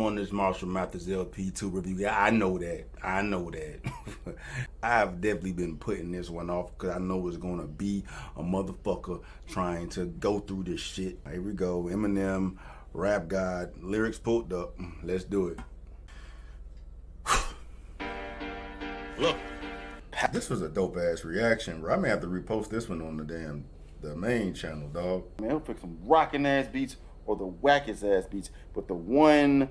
on this Marshall Mathers LP2 review. Yeah, I know that. I have definitely been putting this one off because I know it's gonna be a motherfucker trying to go through this shit. Here we go. Eminem, Rap God, lyrics pulled up. Let's do it. Look. This was a dope ass reaction, bro. I may have to repost this one on the main channel, dog. Man, he'll pick some rockin' ass beats or the wackest ass beats, but the one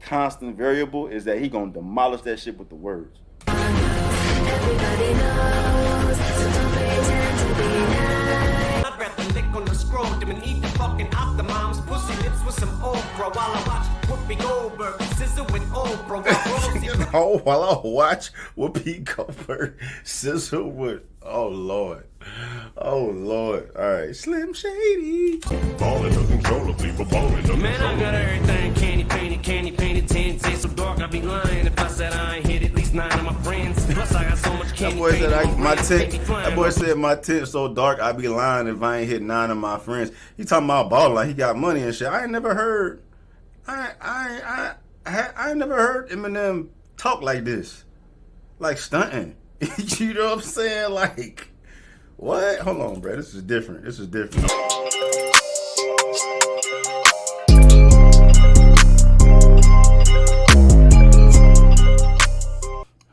constant variable is that he gonna demolish that shit with the words. Everybody knows, so don't pay attention to me now. I'd rather lick on the scroll than eat the fucking out the mom's pussy lips with some Oprah while I watch Whoopi Goldberg sizzle with Oprah. While I watch Whoopi Goldberg sizzle with, oh Lord. Oh Lord. Alright, Slim Shady. Ballin' to control of people, ballin' to Man, I got everything candy painted, 10 days so dark, I'd be lying if I said I ain't hit at least 9 of my friends. Plus I got so much candy. That boy said my tent so dark, I'd be lying if I ain't hit 9 of my friends. He talking about ballin' like he got money and shit. I ain't never heard Eminem talk like this. Like stunting. You know what I'm saying? Like, what? Hold on, bro. This is different.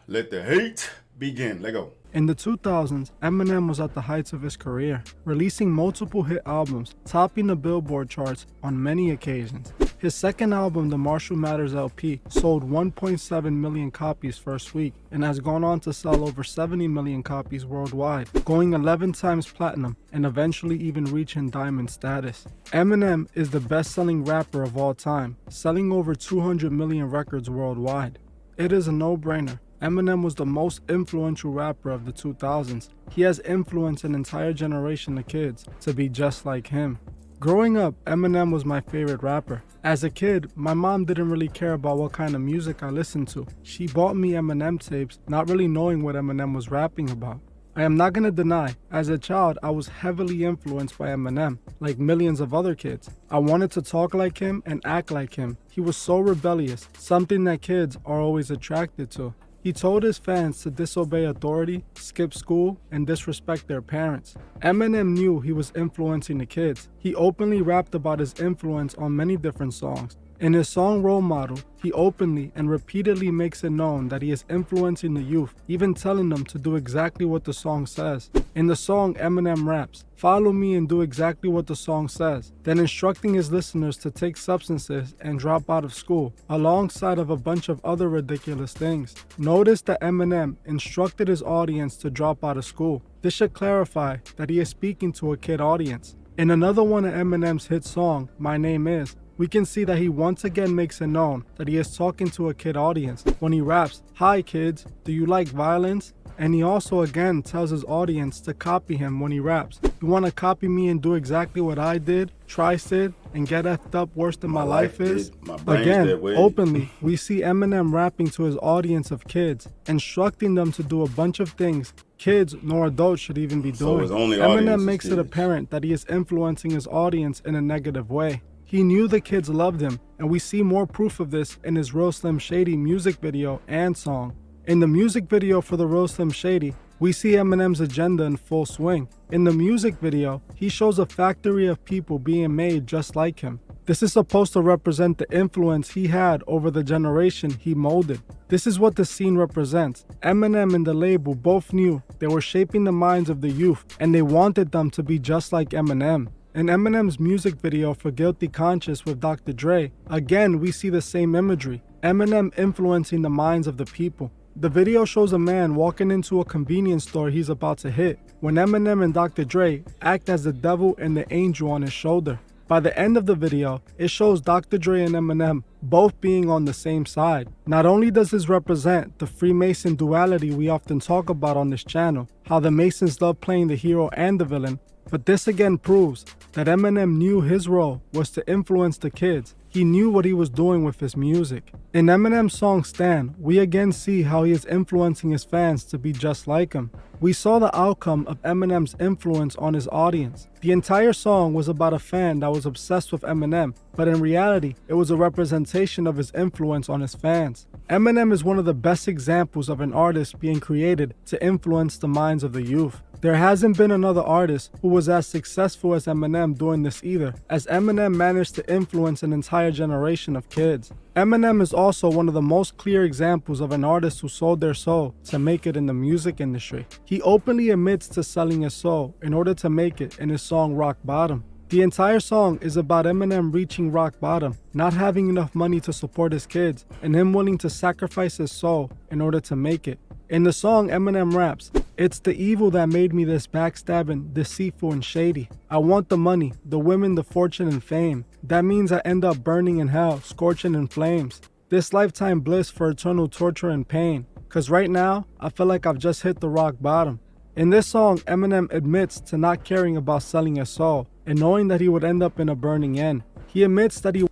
Let the hate begin. Let go. In the 2000s, Eminem was at the heights of his career, releasing multiple hit albums, topping the Billboard charts on many occasions. His second album, the Marshall Mathers LP, sold 1.7 million copies first week and has gone on to sell over 70 million copies worldwide, going 11 times platinum and eventually even reaching diamond status. Eminem is the best-selling rapper of all time, selling over 200 million records worldwide. It is a no-brainer. Eminem was the most influential rapper of the 2000s. He has influenced an entire generation of kids to be just like him. Growing up, Eminem was my favorite rapper. As a kid, my mom didn't really care about what kind of music I listened to. She bought me Eminem tapes, not really knowing what Eminem was rapping about. I am not gonna deny, as a child, I was heavily influenced by Eminem, like millions of other kids. I wanted to talk like him and act like him. He was so rebellious, something that kids are always attracted to. He told his fans to disobey authority, skip school, and disrespect their parents. Eminem knew he was influencing the kids. He openly rapped about his influence on many different songs. In his song Role Model, he openly and repeatedly makes it known that he is influencing the youth, even telling them to do exactly what the song says. In the song, Eminem raps, "Follow me and do exactly what the song says," then instructing his listeners to take substances and drop out of school, alongside of a bunch of other ridiculous things. Notice that Eminem instructed his audience to drop out of school. This should clarify that he is speaking to a kid audience. In another one of Eminem's hit song, My Name Is, we can see that he once again makes it known that he is talking to a kid audience when he raps, "Hi kids, do you like violence?" And he also again tells his audience to copy him when he raps. "You want to copy me and do exactly what I did, try Sid, and get effed up worse than my life is?" Again, openly, we see Eminem rapping to his audience of kids, instructing them to do a bunch of things kids nor adults should even be doing. Eminem makes it apparent that he is influencing his audience in a negative way. He knew the kids loved him, and we see more proof of this in his Real Slim Shady music video and song. In the music video for the Real Slim Shady, we see Eminem's agenda in full swing. In the music video, he shows a factory of people being made just like him. This is supposed to represent the influence he had over the generation he molded. This is what the scene represents. Eminem and the label both knew they were shaping the minds of the youth, and they wanted them to be just like Eminem. In Eminem's music video for Guilty Conscious with Dr. Dre, again we see the same imagery, Eminem influencing the minds of the people. The video shows a man walking into a convenience store he's about to hit, when Eminem and Dr. Dre act as the devil and the angel on his shoulder. By the end of the video, it shows Dr. Dre and Eminem both being on the same side. Not only does this represent the Freemason duality we often talk about on this channel, how the Masons love playing the hero and the villain, but this again proves that Eminem knew his role was to influence the kids. He knew what he was doing with his music. In Eminem's song Stan, we again see how he is influencing his fans to be just like him. We saw the outcome of Eminem's influence on his audience. The entire song was about a fan that was obsessed with Eminem, but in reality, it was a representation of his influence on his fans. Eminem is one of the best examples of an artist being created to influence the minds of the youth. There hasn't been another artist who was as successful as Eminem doing this either, as Eminem managed to influence an entire generation of kids. Eminem is also one of the most clear examples of an artist who sold their soul to make it in the music industry. He openly admits to selling his soul in order to make it in his song Rock Bottom. The entire song is about Eminem reaching rock bottom, not having enough money to support his kids, and him willing to sacrifice his soul in order to make it. In the song, Eminem raps, "It's the evil that made me this backstabbing, deceitful, and shady. I want the money, the women, the fortune, and fame. That means I end up burning in hell, scorching in flames. This lifetime bliss for eternal torture and pain. Cause right now, I feel like I've just hit the rock bottom." In this song, Eminem admits to not caring about selling his soul and knowing that he would end up in a burning end. He admits that he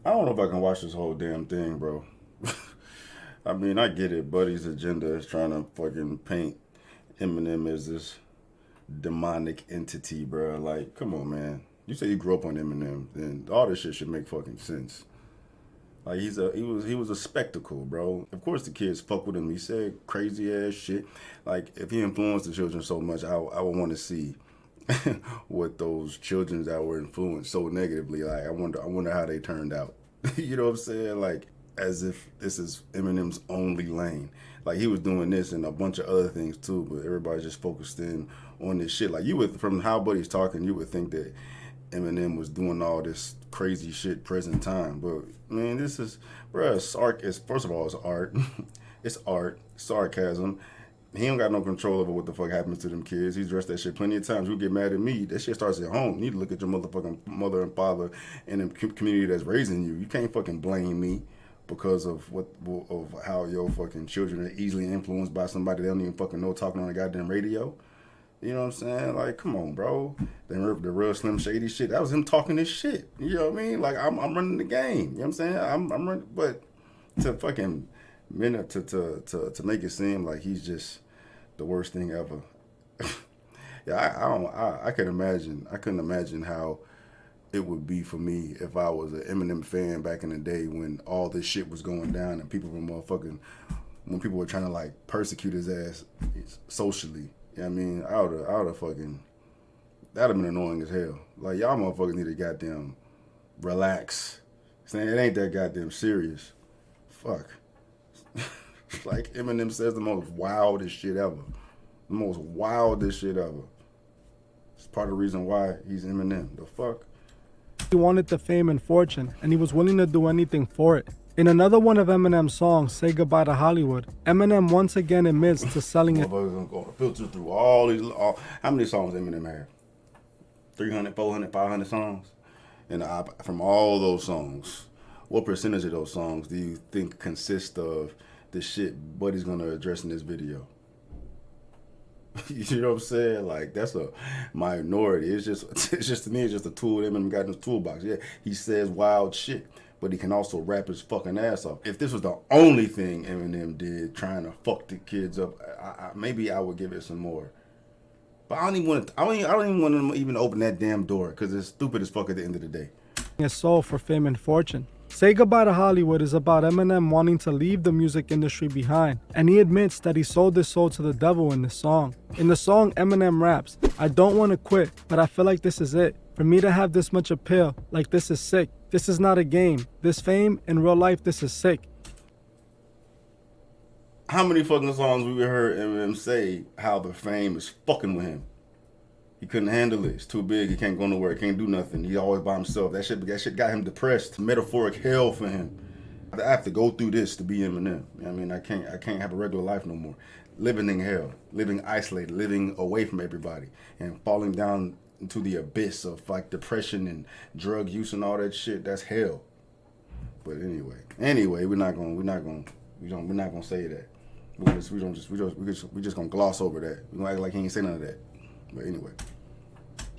I don't know if I can watch this whole damn thing, bro. I mean, I get it. Buddy's agenda is trying to fucking paint Eminem as this demonic entity, bro. Like, come on, man. You say you grew up on Eminem, then all this shit should make fucking sense. Like, he was a spectacle, bro. Of course the kids fuck with him. He said crazy ass shit. Like, if he influenced the children so much, I would want to see what those children that were influenced so negatively, like, I wonder how they turned out. You know what I'm saying? Like, as if this is Eminem's only lane. Like, he was doing this and a bunch of other things too, but everybody just focused in on this shit. Like, you would, from how Buddy's talking, you would think that Eminem was doing all this crazy shit present time. But, man, this is, bro, first of all, it's art. It's art, sarcasm. He don't got no control over what the fuck happens to them kids. He's addressed that shit plenty of times. You get mad at me. That shit starts at home. You need to look at your motherfucking mother and father and the community that's raising you. You can't fucking blame me because of how your fucking children are easily influenced by somebody they don't even fucking know talking on the goddamn radio. You know what I'm saying? Like, come on, bro. The real Slim Shady shit, that was him talking this shit. You know what I mean? Like, I'm running the game. You know what I'm saying? I'm running, but to fucking to make it seem like he's just the worst thing ever. Yeah, I couldn't imagine how it would be for me if I was an Eminem fan back in the day when all this shit was going down and when people were trying to like persecute his ass socially. You know what I mean? I would have fucking, that'd have been annoying as hell. Like, y'all motherfuckers need to goddamn relax. Saying it ain't that goddamn serious. Fuck. Like, Eminem says the most wildest shit ever. The most wildest shit ever. It's part of the reason why he's Eminem. The fuck? He wanted the fame and fortune, and he was willing to do anything for it. In another one of Eminem's songs, Say Goodbye to Hollywood, Eminem once again admits to selling it. Motherfuckers gonna filter through all these. How many songs Eminem have? 300, 400, 500 songs? And from all those songs, what percentage of those songs do you think consist of the shit Buddy's gonna address in this video? You know what I'm saying? Like, that's a minority. It's just to me, it's just a tool Eminem got in his toolbox. Yeah, he says wild shit, but he can also rap his fucking ass off. If this was the only thing Eminem did trying to fuck the kids up, maybe I would give it some more. But I don't even want to even open that damn door because it's stupid as fuck at the end of the day. His soul for fame and fortune. Say Goodbye to Hollywood is about Eminem wanting to leave the music industry behind, and he admits that he sold his soul to the devil in this song. In the song, Eminem raps, "I don't want to quit, but I feel like this is it. For me to have this much appeal, like this is sick. This is not a game. This fame, in real life, this is sick." How many fucking songs we heard Eminem say how the fame is fucking with him? He couldn't handle it. It's too big. He can't go nowhere. He can't do nothing. He's always by himself. That shit got him depressed. Metaphoric hell for him. I have to go through this to be Eminem. You know what I mean, I can't have a regular life no more. Living in hell, living isolated, living away from everybody, and falling down into the abyss of like depression and drug use and all that shit. That's hell. But anyway, we're not gonna say that. We just gonna gloss over that. We're gonna act like he ain't say none of that. But anyway.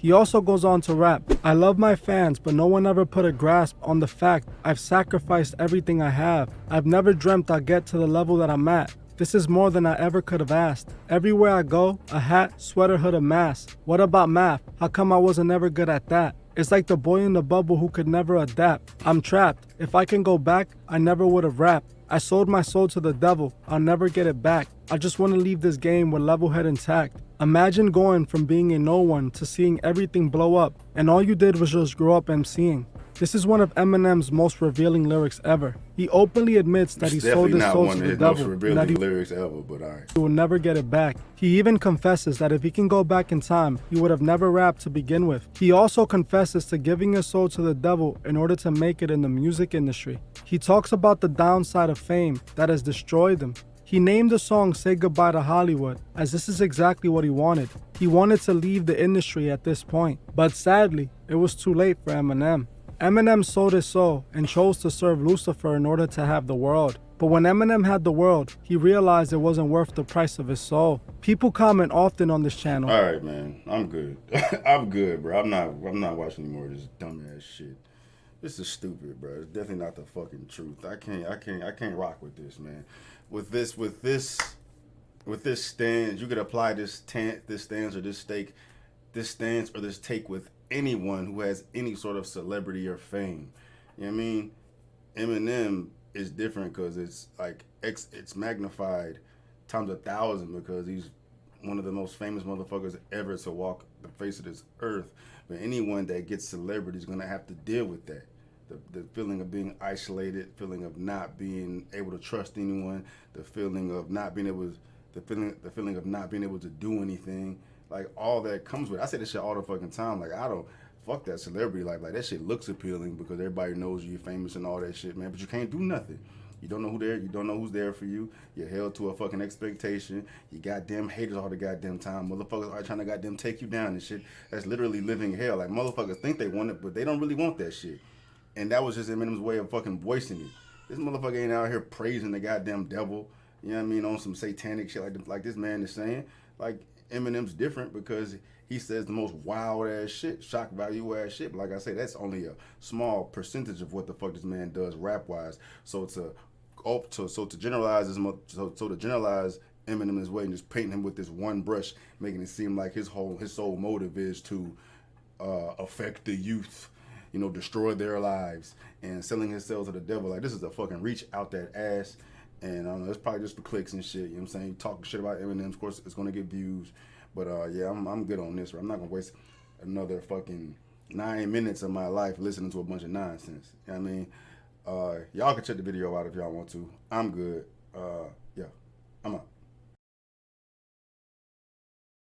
He also goes on to rap, I love my fans, but no one ever put a grasp on the fact I've sacrificed everything I have. I've never dreamt I'd get to the level that I'm at. This is more than I ever could have asked. Everywhere I go, a hat, sweater, hood, a mask. What about math? How come I wasn't ever good at that? It's like the boy in the bubble who could never adapt. I'm trapped. If I can go back, I never would have rapped. I sold my soul to the devil. I'll never get it back. I just want to leave this game with level head intact. Imagine going from being a no one to seeing everything blow up, and all you did was just grow up MCing. This is one of Eminem's most revealing lyrics ever. He openly admits that he sold his soul to the devil and that he lyrics ever, but will never get it back. He even confesses that if he can go back in time, he would have never rapped to begin with. He also confesses to giving his soul to the devil in order to make it in the music industry. He talks about the downside of fame that has destroyed him. He named the song Say Goodbye to Hollywood, as this is exactly what he wanted. He wanted to leave the industry at this point, but sadly, it was too late for Eminem. Eminem sold his soul and chose to serve Lucifer in order to have the world. But when Eminem had the world, he realized it wasn't worth the price of his soul. People comment often on this channel. all right, man, I'm good. I'm good, bro. I'm not watching any more of this dumbass shit. This is stupid, bro. It's definitely not the fucking truth. I can't rock with this, man. With this stance, you could apply this stance or this stance or this take with anyone who has any sort of celebrity or fame. You know what I mean? Eminem is different because it's like it's magnified times 1,000 because he's one of the most famous motherfuckers ever to walk the face of this earth. But anyone that gets celebrity is gonna have to deal with that. The feeling of being isolated, feeling of not being able to trust anyone, the feeling of not being able to do anything. Like, all that comes with it. I say this shit all the fucking time. Like, I don't fuck that celebrity life. Like, that shit looks appealing because everybody knows you're famous and all that shit, man. But you can't do nothing. You don't know who's there for you. You're held to a fucking expectation. You goddamn haters all the goddamn time. Motherfuckers are trying to goddamn take you down and shit. That's literally living hell. Like, motherfuckers think they want it, but they don't really want that shit. And that was just Eminem's way of fucking voicing it. This motherfucker ain't out here praising the goddamn devil. You know what I mean? On some satanic shit like this man is saying. Like, Eminem's different because he says the most wild ass shit, shock value ass shit. But like I say, that's only a small percentage of what the fuck this man does rap wise. So to generalize Eminem in this way and just painting him with this one brush, making it seem like his sole motive is to affect the youth, you know, destroy their lives and selling himself to the devil. Like, this is a fucking reach out that ass. And I don't know, it's probably just for clicks and shit. You know what I'm saying? Talking shit about Eminem, of course, it's gonna get views. But yeah, I'm good on this. I'm not gonna waste another fucking 9 minutes of my life listening to a bunch of nonsense. You know what I mean? Y'all can check the video out if y'all want to. I'm good. Yeah, I'm out.